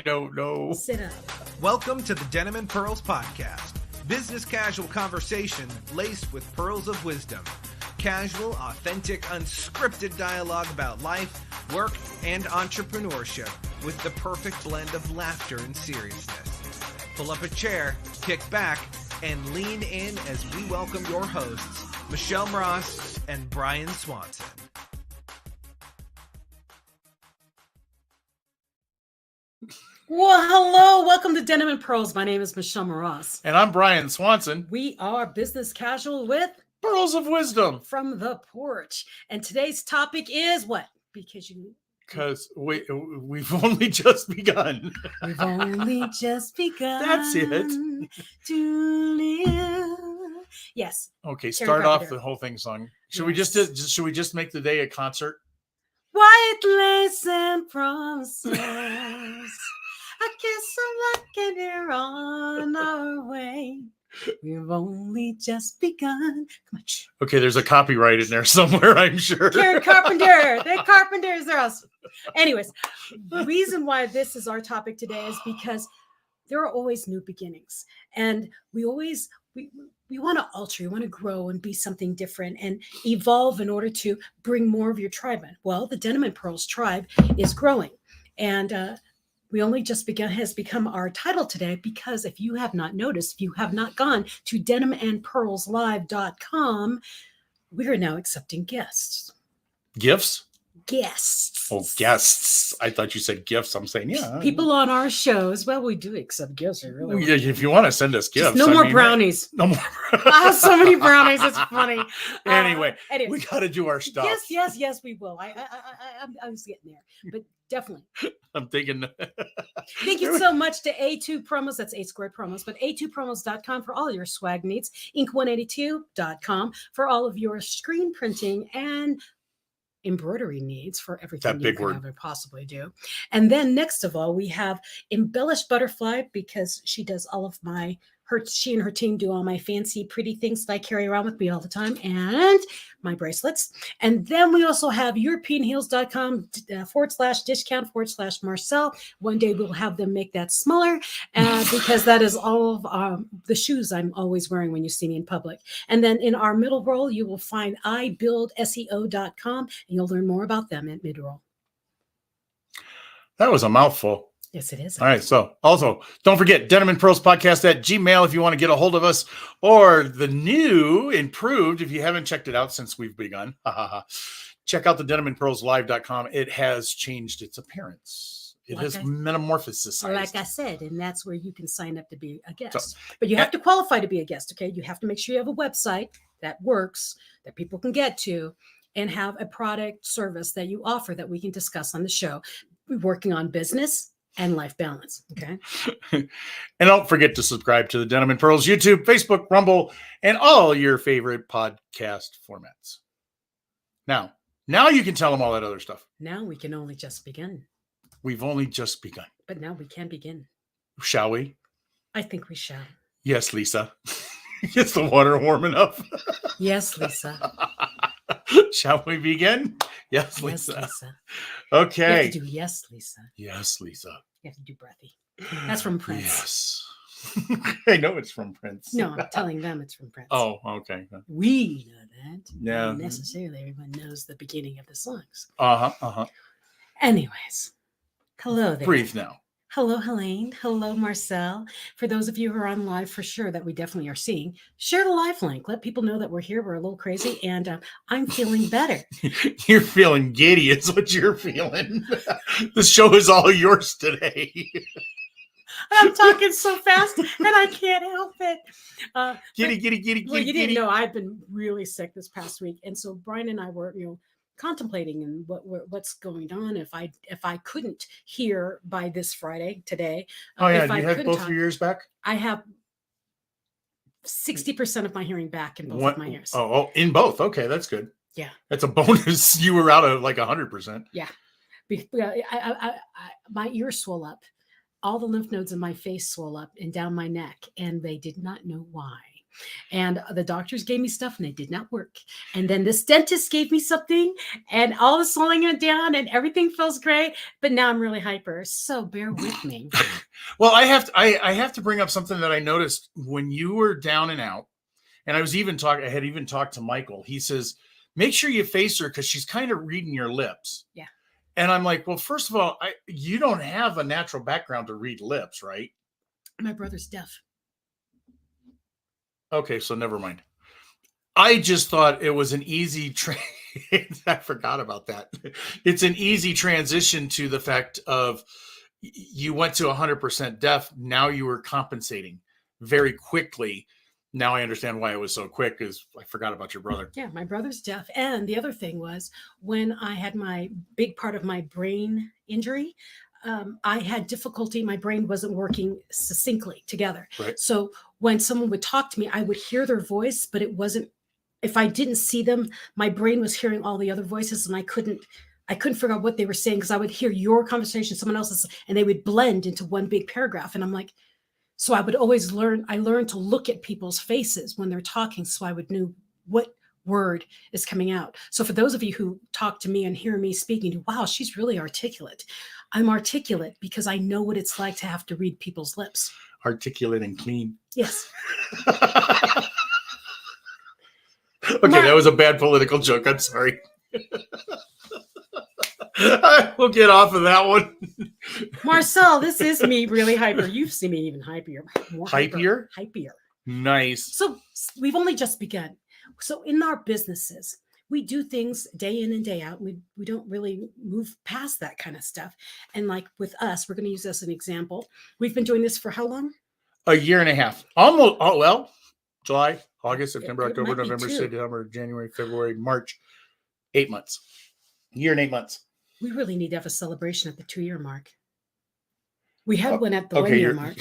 don't know. Sit up. Welcome to the Denim and Pearls podcast. Business casual conversation laced with pearls of wisdom. Casual, authentic, unscripted dialogue about life, work, and entrepreneurship with the perfect blend of laughter and seriousness. Pull up a chair, kick back, and lean in as we welcome your hosts, Michelle Ross and Brian Swanson. Well, hello. Welcome to Denim and Pearls. My name is Michelle Ross. And I'm Brian Swanson. We are business casual with Pearls of Wisdom from the porch. And today's topic is what? Because we've only just begun. We've only just begun. That's it. To live. Yes. Okay, start off the whole thing song. Should we just make the day a concert? White lace and promises. I guess I'm lucky we're on our way. We've only just begun. Come on. Okay, there's a copyright in there somewhere, I'm sure. Karen Carpenter. The Carpenters are awesome. Anyways, the reason why this is our topic today is because there are always new beginnings. And we want to alter, we want to grow and be something different and evolve in order to bring more of your tribe in. Well, the Denim and Pearls tribe is growing. And we only just begun has become our title today because if you have not noticed, if you have not gone to denimandpearlslive.com, we are now accepting guests. Gifts? Guests. Oh, guests. I thought you said gifts. I'm saying, yeah. People on our shows. Well, we do accept gifts. Really. Yeah, if you want to send us gifts. No more brownies. No more. I have so many brownies. It's funny. Anyway, we got to do our stuff. Yes, we will. I was getting there, but definitely. I'm thinking. Thank you so much to A2 Promos. That's 8 squared promos, but A2promos.com for all your swag needs. Ink182.com for all of your screen printing and embroidery needs for everything you can ever possibly do. And then next of all, we have Embellished Butterfly because she does all of she and her team do all my fancy, pretty things that I carry around with me all the time and my bracelets. And then we also have EuropeanHeels.com /discount /Marcel. One day we'll have them make that smaller because that is all of the shoes I'm always wearing when you see me in public. And then in our middle roll, you will find ibuildseo.com and you'll learn more about them at mid-roll. That was a mouthful. Yes, it is. All right. So also don't forget Denim and Pearls podcast at Gmail if you want to get a hold of us, or the new improved, if you haven't checked it out since we've begun, check out the denimandpearlslive.com. It has changed its appearance. It has metamorphosized. Like I said, and that's where you can sign up to be a guest. But you have to qualify to be a guest, okay? You have to make sure you have a website that works, that people can get to, and have a product service that you offer that we can discuss on the show. We're working on business and life balance. Okay. And don't forget to subscribe to the Denim and Pearls YouTube, Facebook, Rumble, and all your favorite podcast formats. Now you can tell them all that other stuff. Now we can only just begin. We've only just begun. But now we can begin. Shall we? I think we shall. Yes, Lisa. Is the water warm enough? Yes, Lisa. Shall we begin? Yes, Lisa. Yes, Lisa. Okay. You have to do yes, Lisa. Yes, Lisa. You have to do breathy. That's from Prince. Yes. I know it's from Prince. No, I'm telling them it's from Prince. Oh, okay. We know that. Yeah. Not necessarily everyone knows the beginning of the songs. Anyways. Hello there. Breathe now. Hello, Helene. Hello, Marcel. For those of you who are on live, for sure, that we definitely are seeing, share the live link. Let people know that we're here. We're a little crazy, and I'm feeling better. You're feeling giddy is what you're feeling. The show is all yours today. I'm talking so fast, and I can't help it. Giddy. Well, you didn't know I've been really sick this past week, and so Brian and I were, contemplating and what's going on if I couldn't hear by this Friday today. Do you have both your ears back? I have 60% of my hearing back in both of my ears. Oh, in both. Okay, that's good. Yeah, that's a bonus. You were out of like 100%. Yeah, my ears swelled up. All the lymph nodes in my face swelled up and down my neck, and they did not know why. And the doctors gave me stuff and they did not work. And then this dentist gave me something and all the swelling went down and everything feels great. But now I'm really hyper. So bear with me. Well, I have to bring up something that I noticed when you were down and out. And I had even talked to Michael. He says, make sure you face her because she's kind of reading your lips. Yeah. And I'm like, well, first of all, you don't have a natural background to read lips, right? My brother's deaf. Okay, so never mind. I just thought it was an easy I forgot about that. It's an easy transition to the fact of you went to 100% deaf. Now you were compensating very quickly. Now I understand why it was so quick, because I forgot about your brother. Yeah, my brother's deaf. And the other thing was when I had my big part of my brain injury, I had difficulty. My brain wasn't working succinctly together. Right. So when someone would talk to me, I would hear their voice, but it wasn't, if I didn't see them, my brain was hearing all the other voices and I couldn't figure out what they were saying because I would hear your conversation, someone else's, and they would blend into one big paragraph. And I'm like, so I would always I learned to look at people's faces when they're talking so I would know what word is coming out. So for those of you who talk to me and hear me speaking, wow, she's really articulate. I'm articulate because I know what it's like to have to read people's lips. Articulate and clean. Yes. Okay, that was a bad political joke. I'm sorry. We'll get off of that one. Marcel, this is me really hyper. You've seen me even hypier. More Hypier? Hypier. Nice. So we've only just begun. So in our businesses, we do things day in and day out. We don't really move past that kind of stuff. And like with us, we're going to use this as an example. We've been doing this for how long? A year and a half. Almost. Oh, well, July, August, September, It October, might be November, two. December, January, February, March. 8 months. A year and 8 months. We really need to have a celebration at the 2-year mark. We had one at the okay, 1-year mark.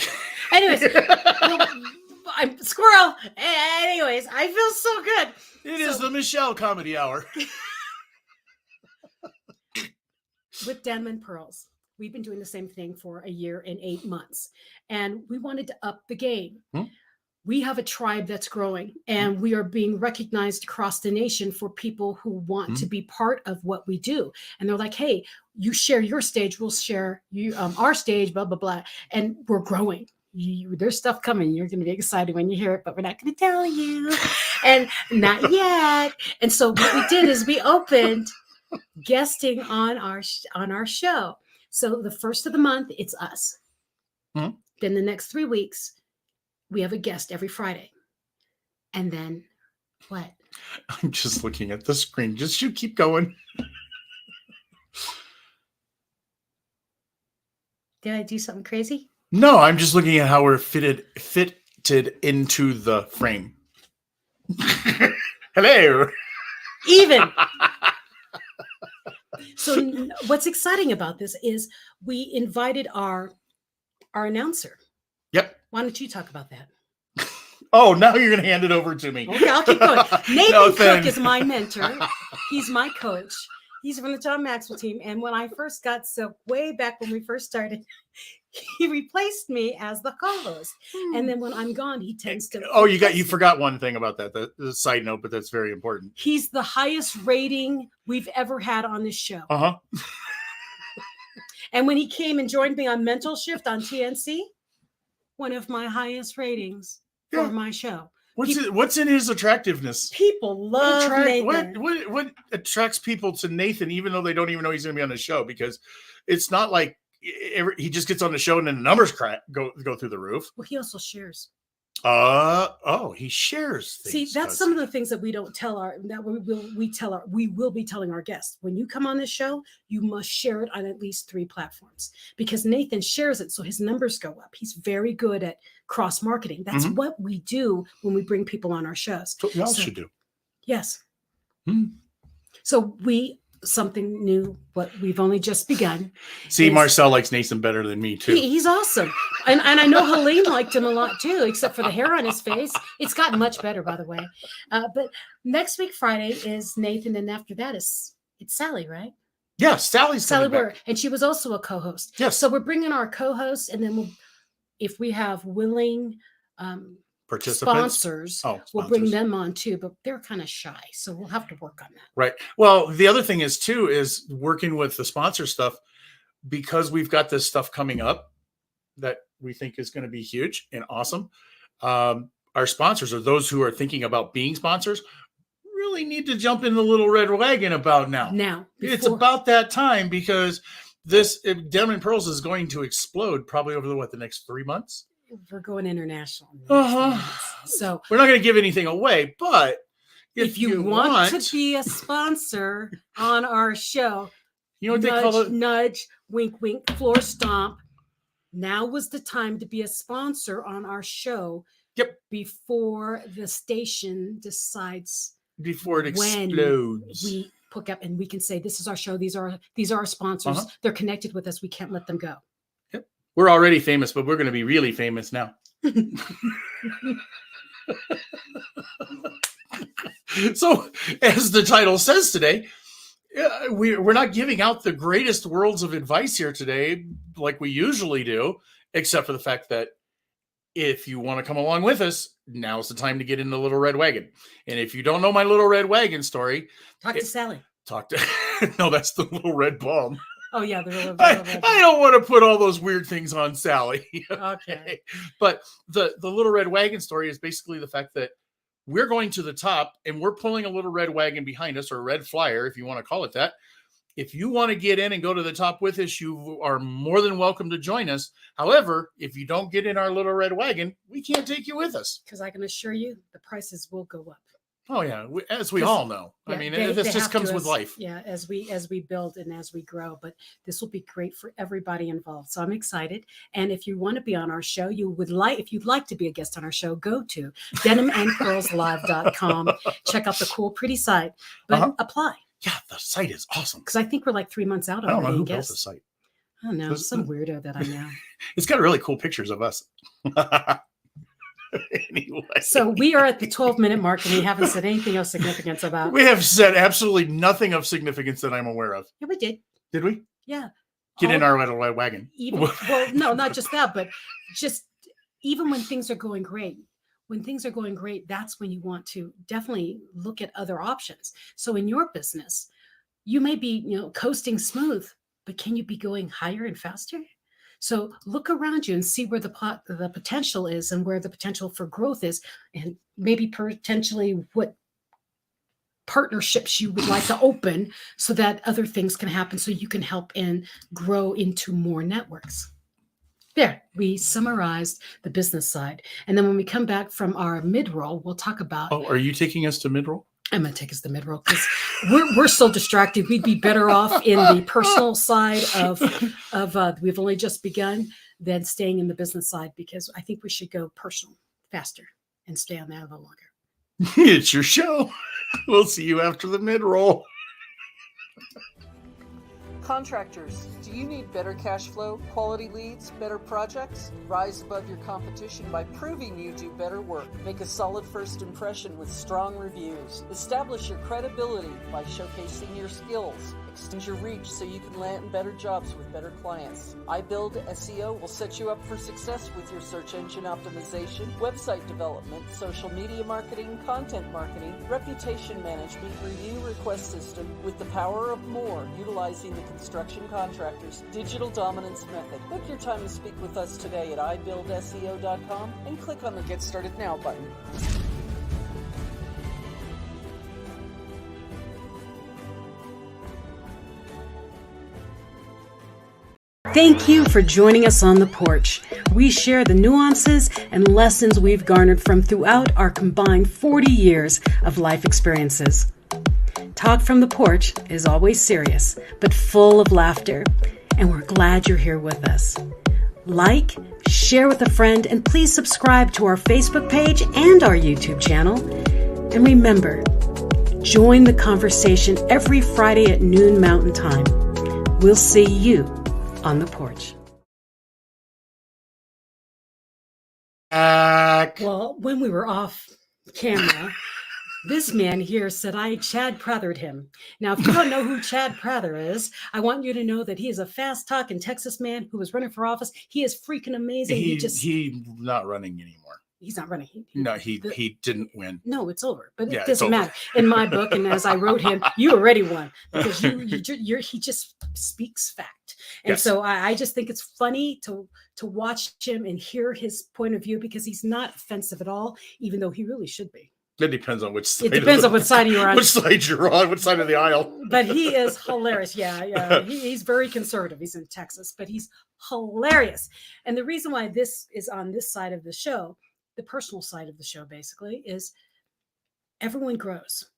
Anyways, I'm squirrel. Anyways, I feel so good. It is the Michelle Comedy Hour. With Denim and Pearls, we've been doing the same thing for a year and 8 months. And we wanted to up the game. We have a tribe that's growing and we are being recognized across the nation for people who want to be part of what we do. And they're like, hey, you share your stage, we'll share our stage, blah, blah, blah. And we're growing. There's stuff coming. You're going to be excited when you hear it, but we're not going to tell you. And not yet. And so what we did is we opened guesting on our show. So the first of the month, it's us. Then the next 3 weeks, we have a guest every Friday. And then what? I'm just looking at the screen. Just you keep going. Did I do something crazy? No, I'm just looking at how we're fitted into the frame. Hello. Even. So what's exciting about this is we invited our announcer. Yep. Why don't you talk about that? Oh, now you're going to hand it over to me. Okay, I'll keep going. Nathan No, Cook is my mentor. He's my coach. He's from the John Maxwell team. And when I first got way back when we first started, he replaced me as the co-host. And then when I'm gone, he tends to. Oh, you forgot one thing about that. The side note, but that's very important. He's the highest rating we've ever had on this show. Uh-huh. And when he came and joined me on Mental Shift on TNC, one of my highest ratings for my show. What's in his attractiveness? People love Nathan. What attracts people to Nathan, even though they don't even know he's going to be on the show? Because it's not like he just gets on the show and then the numbers go through the roof. Well, he also shares. He shares things. See, that's some of the things that we don't tell we will be telling our guests. When you come on this show, you must share it on at least 3 platforms because Nathan shares it so his numbers go up. He's very good at cross marketing. That's what we do when we bring people on our shows. That's what we all should do. Yes. So something new, but we've only just begun. See, Marcel likes Nathan better than me too. He's awesome. And I know Helene liked him a lot too, except for the hair on his face. It's gotten much better, by the way. But next week, Friday, is Nathan. And after that it's Sally, right? Yeah, Sally Ware. And she was also a co-host. Yes. So we're bringing our co-host and then if we have willing participants. sponsors. Oh, We'll bring sponsors. them on too, but they're kind of shy. So we'll have to work on that. Right. Well, the other thing is too, is working with the sponsor stuff, because we've got this stuff coming up that we think is going to be huge and awesome. Our sponsors, or those who are thinking about being sponsors, really need to jump in the little red wagon about now. It's about that time, because this Denim and Pearls is going to explode probably over the next 3 months. We're going international. In the next 3 months. So we're not going to give anything away, but if you want to be a sponsor on our show, you know what nudge, they call it? Nudge, wink, wink, floor stomp. Now was the time to be a sponsor on our show. Yep. Before the station decides. Before it explodes. We pick up and we can say, this is our show. These are our sponsors. They're connected with us. We can't let them go. Yep. We're already famous, but we're going to be really famous now. So, as the title says today, we're not giving out the greatest worlds of advice here today like we usually do, except for the fact that if you want to come along with us, now's the time to get in the little red wagon. And if you don't know my little red wagon story, talk to Sally. No, that's the little red bomb. Oh yeah, the little red bomb. I don't want to put all those weird things on Sally. Okay. But the little red wagon story is basically the fact that we're going to the top and we're pulling a little red wagon behind us, or a red flyer, if you want to call it that. If you want to get in and go to the top with us, you are more than welcome to join us. However, if you don't get in our little red wagon, we can't take you with us. Because I can assure you, the prices will go up. Oh yeah, as we all know. Yeah, I mean, this just comes with life. Yeah, as we build and as we grow. But this will be great for everybody involved. So I'm excited. And if you want to be on our show, if you'd like to be a guest on our show, go to denimandpearlslive.com. Check out the cool, pretty site, but apply. Yeah, the site is awesome. Because I think we're like 3 months out. I don't know who built the site. I don't know, some weirdo that I know. It's got really cool pictures of us. Anyway. So we are at the 12-minute mark, and we haven't said anything of significance about. We have said absolutely nothing of significance that I'm aware of. Yeah, we did. Did we? Yeah. Get in our little red wagon. Well, no, not just that, but just even when things are going great. When things are going great, that's when you want to definitely look at other options. So in your business, you may be, coasting smooth, but can you be going higher and faster? So look around you and see where the potential is and where the potential for growth is, and maybe potentially what partnerships you would like to open so that other things can happen, so you can help and grow into more networks. There, we summarized the business side. And then when we come back from our mid-roll, we'll talk about... Oh, are you taking us to mid-roll? I'm going to take us to mid-roll because we're so distracted. We'd be better off in the personal side of we've only just begun than staying in the business side, because I think we should go personal faster and stay on that a little longer. It's your show. We'll see you after the mid-roll. Contractors, do you need better cash flow, quality leads, better projects? Rise above your competition by proving you do better work. Make a solid first impression with strong reviews. Establish your credibility by showcasing your skills. Extend your reach so you can land better jobs with better clients. iBuild SEO will set you up for success with your search engine optimization, website development, social media marketing, content marketing, reputation management, review request system with the power of more, utilizing the construction contractors digital dominance method. Book your time to speak with us today at ibuildseo.com and click on the Get Started Now button. Thank you for joining us on the porch. We share the nuances and lessons we've garnered from throughout our combined 40 years of life experiences. Talk from the porch is always serious, but full of laughter, and we're glad you're here with us. Like, share with a friend, and please subscribe to our Facebook page and our YouTube channel. And remember, join the conversation every Friday at noon Mountain Time. We'll see you on the porch. Well, when we were off camera, this man here said I Chad Prathered him. Now, if you don't know who Chad Prather is, I want you to know that he is a fast-talking Texas man who was running for office. He is freaking amazing. He's not running anymore. He's not running. No, he didn't win. No, it's over. But Yeah, it it's doesn't over. matter. In my book, and as I wrote him, you already won because he just speaks fact. And Yes. so I just think it's funny to watch him and hear his point of view because he's not offensive at all, even though he really should be. It depends on which side. It depends on what side you're on. Which side you're on, which side of the aisle. But he is hilarious. Yeah. He's very conservative. He's in Texas, but he's hilarious. And the reason why this is on this side of the show, the personal side of the show, basically, is everyone grows.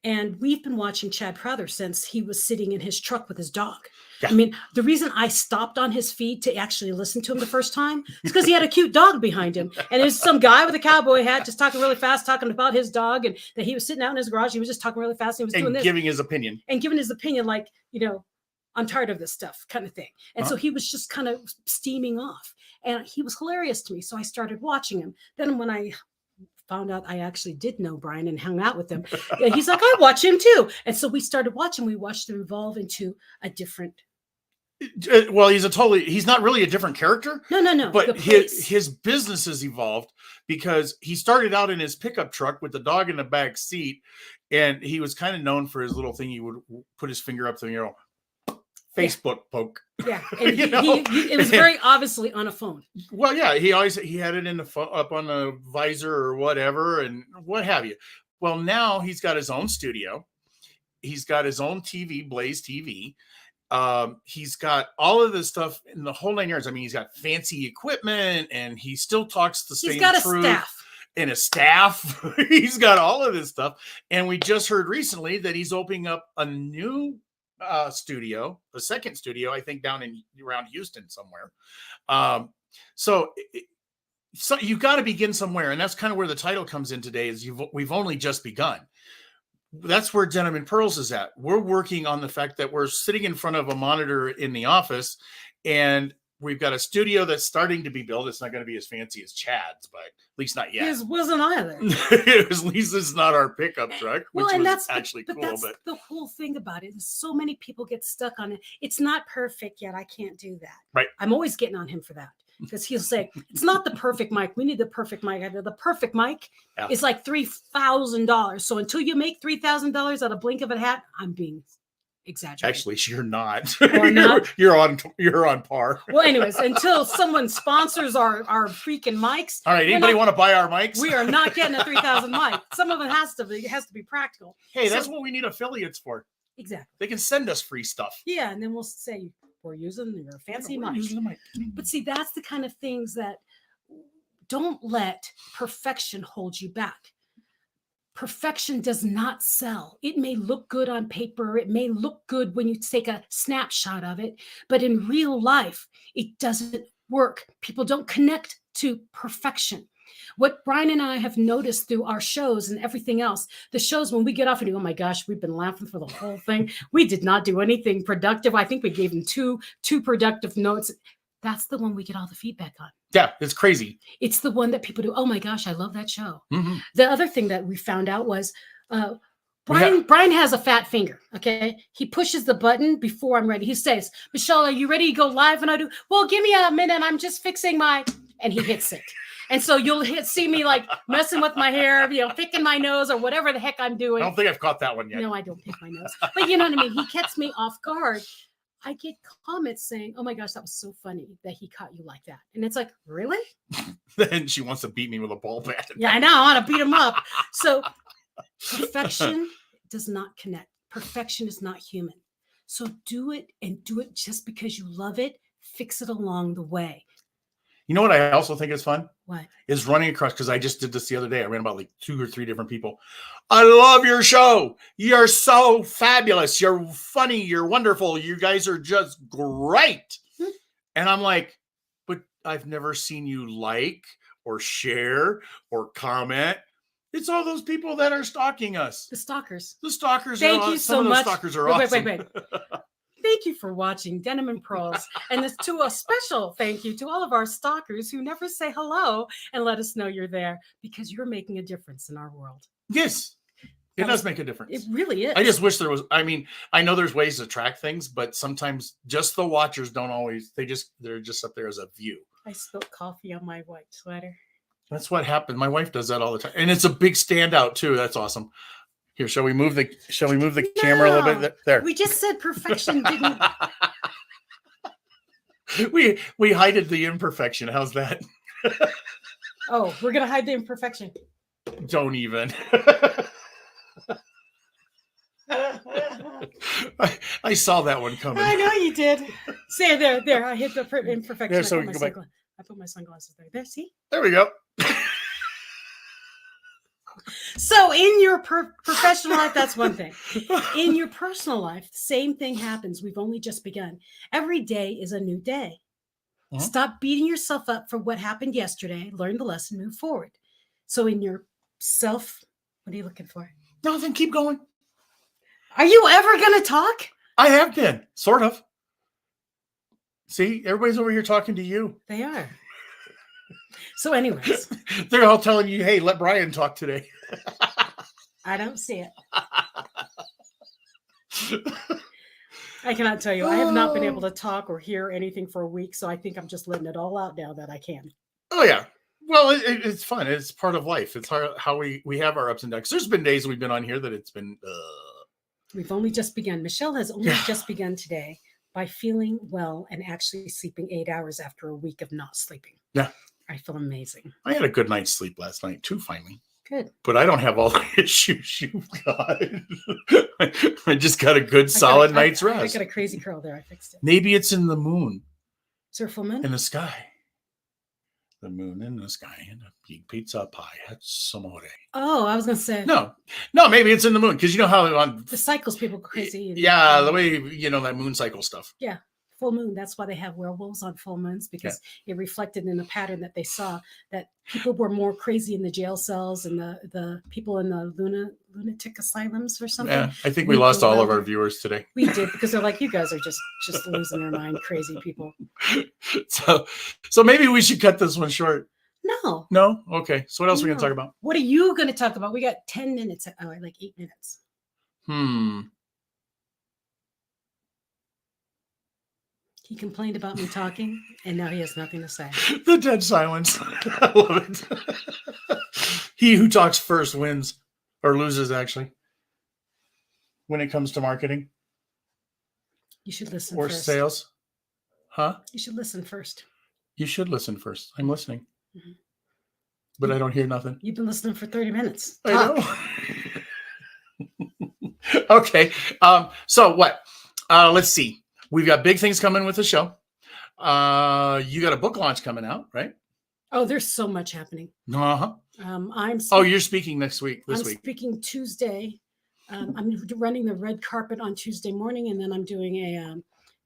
And we've been watching Chad Prather since he was sitting in his truck with his dog. Yeah. I mean, the reason I stopped on his feed to actually listen to him the first time is because he had a cute dog behind him. And there's some guy with a cowboy hat just talking really fast, talking about his dog, and that he was sitting out in his garage. He was just talking really fast. And he was doing this. Giving his opinion. And giving his opinion like, I'm tired of this stuff kind of thing. And so he was just kind of steaming off. And he was hilarious to me. So I started watching him. Then when I found out I actually did know Brian and hung out with him, he's like, I watch him too. And so we started watching. We watched him evolve into a different. Well, he's not really a different character. No. But his business has evolved because he started out in his pickup truck with the dog in the back seat. And he was kind of known for his little thing. He would put his finger up to, Facebook poke. Yeah, and it was very obviously on a phone. Well, yeah, he had it in the up on the visor or whatever, and what have you. Well, now he's got his own studio. He's got his own TV, Blaze TV. He's got all of this stuff in the whole 9 yards. I mean, he's got fancy equipment, and he still talks the same truth. He's got a staff. And a staff. He's got all of this stuff, and we just heard recently that he's opening up a new studio, a second studio, I think down around Houston somewhere. So you got to begin somewhere, and that's kind of where the title comes in today. Is we've only just begun. That's where Denim and Pearls is at. We're working on the fact that we're sitting in front of a monitor in the office, and we've got a studio that's starting to be built. It's not going to be as fancy as Chad's, but at least not yet. His wasn't either. At least it's not our pickup truck, which was actually cool. That's the whole thing about it. Is so many people get stuck on it. It's not perfect yet. I can't do that. Right. I'm always getting on him for that because he'll say, it's not the perfect mic. We need the perfect mic. The perfect mic is like $3,000. So until you make $3,000 out of blink of a hat, I'm being exaggerated. Actually, you're not. Not. You're on par. Well, anyways, until someone sponsors our freaking mics. All right, anybody want to buy our mics? We are not getting a 3,000 mic. Some of it has to be practical. Hey, that's what we need affiliates for. Exactly. They can send us free stuff. Yeah, and then we'll say we're using your fancy mic. But see, that's the kind of things that don't let perfection hold you back. Perfection does not sell. It may look good on paper. It may look good when you take a snapshot of it, but in real life, it doesn't work. People don't connect to perfection. What Brian and I have noticed through our shows and everything else, the shows when we get off and go, oh my gosh, we've been laughing for the whole thing. We did not do anything productive. I think we gave them two productive notes. That's the one we get all the feedback on. Yeah, it's crazy. It's the one that people do. Oh my gosh, I love that show. Mm-hmm. The other thing that we found out was Brian has a fat finger. Okay. He pushes the button before I'm ready. He says, Michelle, are you ready to go live? And I do, well, give me a minute. I'm just fixing and he hits it. And so you'll see me like messing with my hair, picking my nose or whatever the heck I'm doing. I don't think I've caught that one yet. No, I don't pick my nose. But you know what I mean? He gets me off guard. I get comments saying, oh my gosh, that was so funny that he caught you like that. And it's like, really? Then she wants to beat me with a ball bat. Yeah, I know. I want to beat him up. So perfection does not connect. Perfection is not human. So do it and do it just because you love it. Fix it along the way. You know what I also think is fun? What? Is running across, because I just did this the other day. I ran about like 2 or 3 different people. I love your show. You're so fabulous. You're funny. You're wonderful. You guys are just great. Hmm. And I'm like, but I've never seen you like or share or comment. It's all those people that are stalking us. The stalkers. The stalkers. Thank you so much. Some of those stalkers are awesome. Wait. Thank you for watching Denim and Pearls. And this to a special thank you to all of our stalkers who never say hello and let us know you're there because you're making a difference in our world. Yes, it does make a difference. It really is. I just wish there was, I know there's ways to track things, but sometimes just the watchers don't always, they're just up there as a view. I spilled coffee on my white sweater. That's what happened. My wife does that all the time, and it's a big standout too. That's awesome. Here, shall we move the camera a little bit? There. We just said perfection didn't. we hided the imperfection. How's that? Oh, we're gonna hide the imperfection. Don't even. I saw that one coming. I know you did. Say there. I hit the imperfection. There, so we can go back. I put my sunglasses there. There, see? There we go. So in your professional life, that's one thing. In your personal life, the same thing happens. We've only just begun. Every day is a new day. Mhm. Stop beating yourself up for what happened yesterday. Learn the lesson, move forward. So in your self, what are you looking for? No, then keep going. Are you ever going to talk? I have been, sort of. See, everybody's over here talking to you. They are. So anyways. They're all telling you, hey, let Brian talk today. I don't see it. I cannot tell you. I have not been able to talk or hear anything for a week, so I think I'm just letting it all out now that I can. Oh, yeah. Well, it's fun. It's part of life. It's how we have our ups and downs. There's been days we've been on here that it's been... We've only just begun. Michelle has only just begun today by feeling well and actually sleeping 8 hours after a week of not sleeping. Yeah. I feel amazing. I had a good night's sleep last night, too, finally. Good. But I don't have all the issues you've got. I just got a good, solid night's rest. I got a crazy curl there. I fixed it. Maybe it's in the moon. Is there a full moon? In the sky. The moon in the sky and a big pizza pie. That's some more. Oh, I was going to say. No, maybe it's in the moon. Because you know how on the cycles people go crazy. Yeah, the way, that moon cycle stuff. Yeah. Full moon. That's why they have werewolves on full moons, because it reflected in the pattern that they saw that people were more crazy in the jail cells and the people in the lunatic asylums or something. Yeah, I think we lost all of our viewers today. We did, because they're like, you guys are just losing their mind, crazy people. So maybe we should cut this one short. No. No? Okay. So what else are we going to talk about? What are you going to talk about? We got 10 minutes, like 8 minutes. He complained about me talking, and now he has nothing to say. The dead silence. I love it. He who talks first wins, or loses, actually, when it comes to marketing. You should listen or first. Sales. Huh? You should listen first. You should listen first. I'm listening. Mm-hmm. But I don't hear nothing. You've been listening for 30 minutes. Talk. I know. Okay. So what? Let's see. We've got big things coming with the show. You got a book launch coming out, right? Oh, there's so much happening. Uh-huh. You're speaking this week. I'm speaking Tuesday. I'm running the red carpet on Tuesday morning, and then I'm doing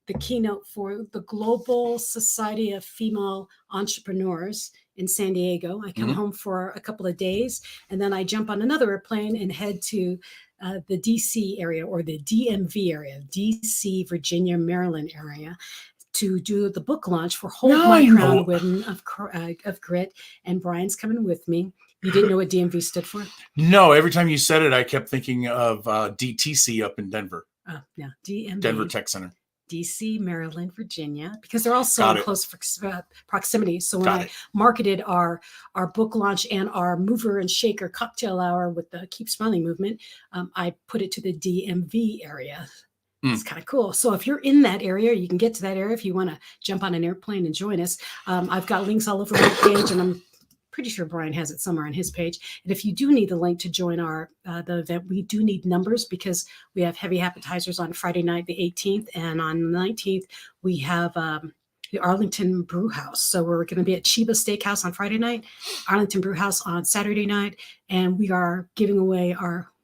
the keynote for the Global Society of Female Entrepreneurs in San Diego. I come home for a couple of days, and then I jump on another airplane and head to the DC area, or the DMV area, DC, Virginia, Maryland area, to do the book launch for Hold My Crown Women of Grit. And Brian's coming with me. You didn't know what DMV stood for? No, every time you said it, I kept thinking of DTC up in Denver. Yeah, DMV. Denver Tech Center. DC, Maryland, Virginia, because they're all so in close proximity. So when I marketed our book launch and our mover and shaker cocktail hour with the Keep Smiling movement, I put it to the DMV area. It's kind of cool. So if you're in that area, you can get to that area if you want to jump on an airplane and join us. I've got links all over my page, and I'm pretty sure Brian has it somewhere on his page. And if you do need the link to join the event, we do need numbers, because we have heavy appetizers on Friday night, the 18th, and on the 19th, we have the Arlington Brew House. So we're going to be at Chiba Steakhouse on Friday night, Arlington Brew House on Saturday night, and we are giving away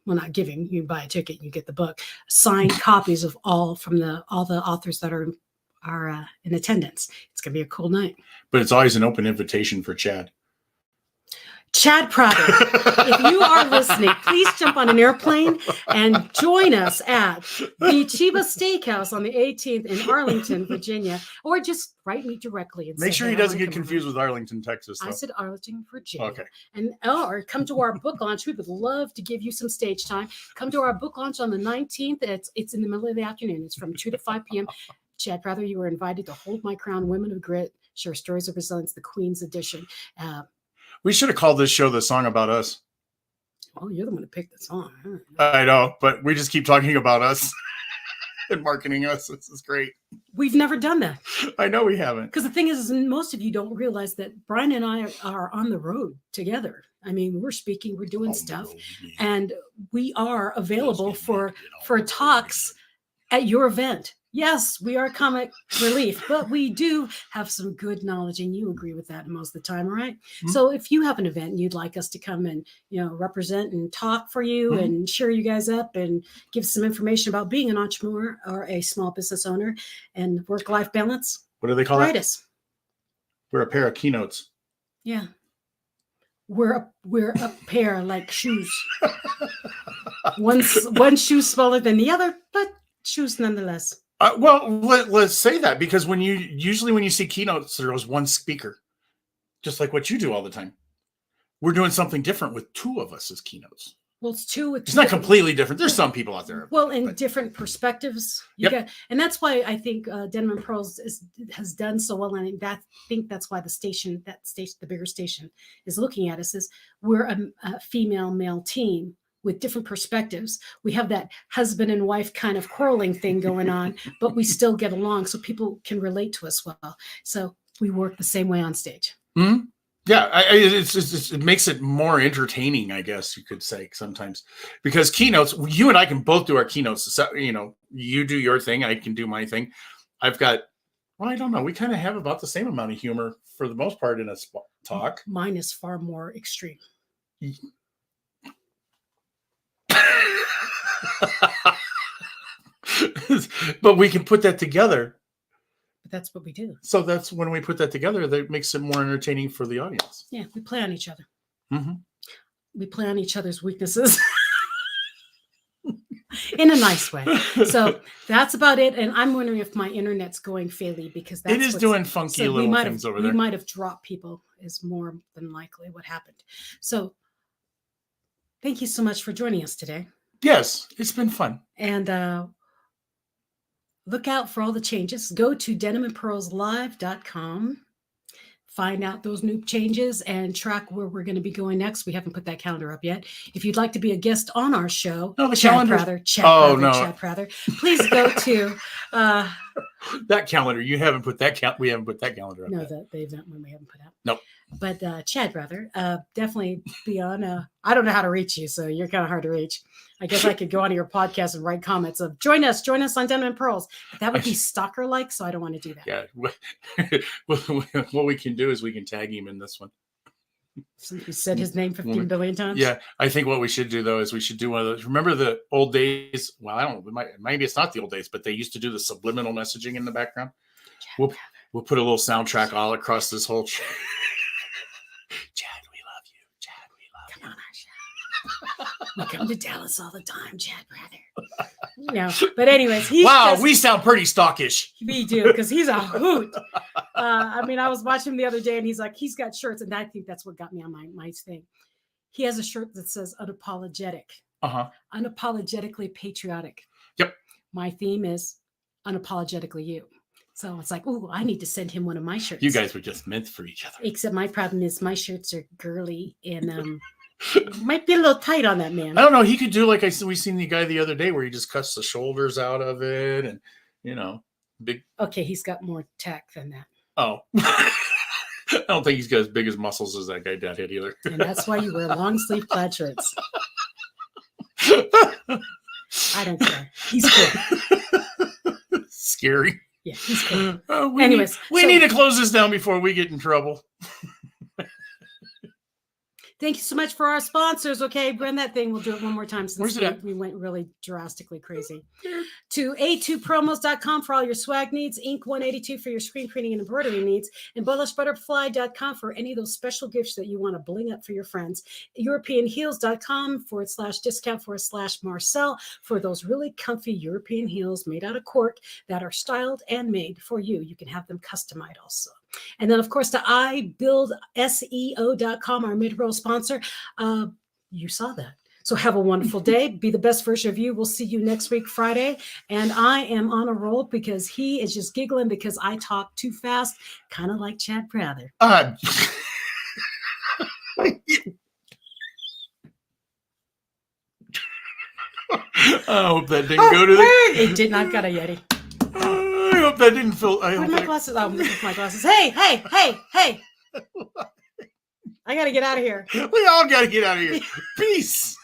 not giving, you buy a ticket, you get the book, signed copies of all the authors that are in attendance. It's going to be a cool night. But it's always an open invitation for Chad. Chad Prater, if you are listening, please jump on an airplane and join us at the Chiba Steakhouse on the 18th in Arlington, Virginia, or just write me directly. And make sure he doesn't get confused with Arlington, Texas. Though. I said Arlington, Virginia. Okay. Or come to our book launch. We would love to give you some stage time. Come to our book launch on the 19th. It's in the middle of the afternoon. It's from 2 to 5 p.m. Chad Prater, you were invited to Hold My Crown Women of Grit, Share Stories of Resilience, the Queen's Edition. We should have called this show The Song About Us. Oh, you're the one who picked the song. I know, but we just keep talking about us and marketing us. This is great. We've never done that. I know we haven't. Because the thing is most of you don't realize that Brian and I are on the road together. I mean, we're speaking, we're doing stuff, and we are available for talks at your event. Yes, we are comic relief, but we do have some good knowledge, and you agree with that most of the time, right? Mm-hmm. So if you have an event and you'd like us to come and, represent and talk for you mm-hmm. and cheer you guys up and give some information about being an entrepreneur or a small business owner and work-life balance. What do they call write that? Us. We're a pair of keynotes. Yeah. We're a pair like shoes. One shoe smaller than the other, but shoes nonetheless. Well, let's say that, because when you see keynotes, there's one speaker, just like what you do all the time. We're doing something different with two of us as keynotes. Well, it's two. It's not completely different. There's some people out there. Well, in different perspectives. And that's why I think Denim and Pearls has done so well. And I think that's why the bigger station is looking at us, is we're a female-male team with different perspectives. We have that husband and wife kind of quarreling thing going on, but we still get along so people can relate to us well. So we work the same way on stage. Mm-hmm. Yeah, it makes it more entertaining, I guess you could say sometimes, because keynotes, you and I can both do our keynotes. So, you do your thing, I can do my thing. I don't know. We kind of have about the same amount of humor for the most part in a talk. Mine is far more extreme. But we can put that together. But that's what we do. So that's when we put that together, that makes it more entertaining for the audience. Yeah, we play on each other. Mm-hmm. We play on each other's weaknesses in a nice way. So that's about it. And I'm wondering if my internet's going faily, because it is doing funky little things over there. We might have dropped people, is more than likely what happened. So thank you so much for joining us today. Yes, it's been fun. And look out for all the changes. Go to denimandpearlslive.com. Find out those new changes and track where we're going to be going next. We haven't put that calendar up yet. If you'd like to be a guest on our show, Chad Prather, please go to that calendar. You haven't put that we haven't put that calendar up. No, yet. the event one we haven't put up. Nope. But Chad Prather, definitely be on. I don't know how to reach you, so you're kind of hard to reach. I guess I could go onto your podcast and write comments of join us on Denim and Pearls. But that would be stalker-like, so I don't want to do that. Yeah. What we can do is we can tag him in this one. So you said his name 15 billion times? Yeah. I think what we should do, though, is we should do one of those. Remember the old days? Well, I don't know. Maybe it's not the old days, but they used to do the subliminal messaging in the background. We'll put a little soundtrack all across this whole show. Chad, we love you. Chad, we love you. Come on, Chad. We come to Dallas all the time, Chad Prather. No, but anyways, we sound pretty stalkish. We do, because he's a hoot. I was watching him the other day, and he's got shirts, and I think that's what got me on my thing. He has a shirt that says unapologetic. Unapologetically patriotic. Yep. My theme is unapologetically you. So it's like, ooh, I need to send him one of my shirts. You guys were just meant for each other. Except my problem is my shirts are girly and might be a little tight on that man. I don't know. He could do like we seen the guy the other day where he just cuts the shoulders out of it and, big. Okay, he's got more tack than that. Oh. I don't think he's got as big as muscles as that guy Deadhead either. And that's why you wear long sleeve plaid shirts. I don't care. He's cool. Scary. Yeah, he's cool. We need to close this down before we get in trouble. Thank you so much for our sponsors. Okay, run that thing. We'll do it one more time since we went really drastically crazy. To a2promos.com for all your swag needs, Ink 182 for your screen printing and embroidery needs, and BullishButterfly.com for any of those special gifts that you want to bling up for your friends. EuropeanHeels.com /discount/Marcel for those really comfy European heels made out of cork that are styled and made for you. You can have them customized also. And then, of course, to iBuildSEO.com, our mid-roll sponsor. You saw that. So have a wonderful day. Be the best version of you. We'll see you next week, Friday. And I am on a roll because he is just giggling because I talk too fast, kind of like Chad Prather. I hope that didn't go to the. It did not got a Yeti. I hope that didn't feel. I Where'd hope my that, glasses? Oh, with my glasses. Hey, hey, hey, hey! I gotta get out of here. we all got to get out of here. Peace.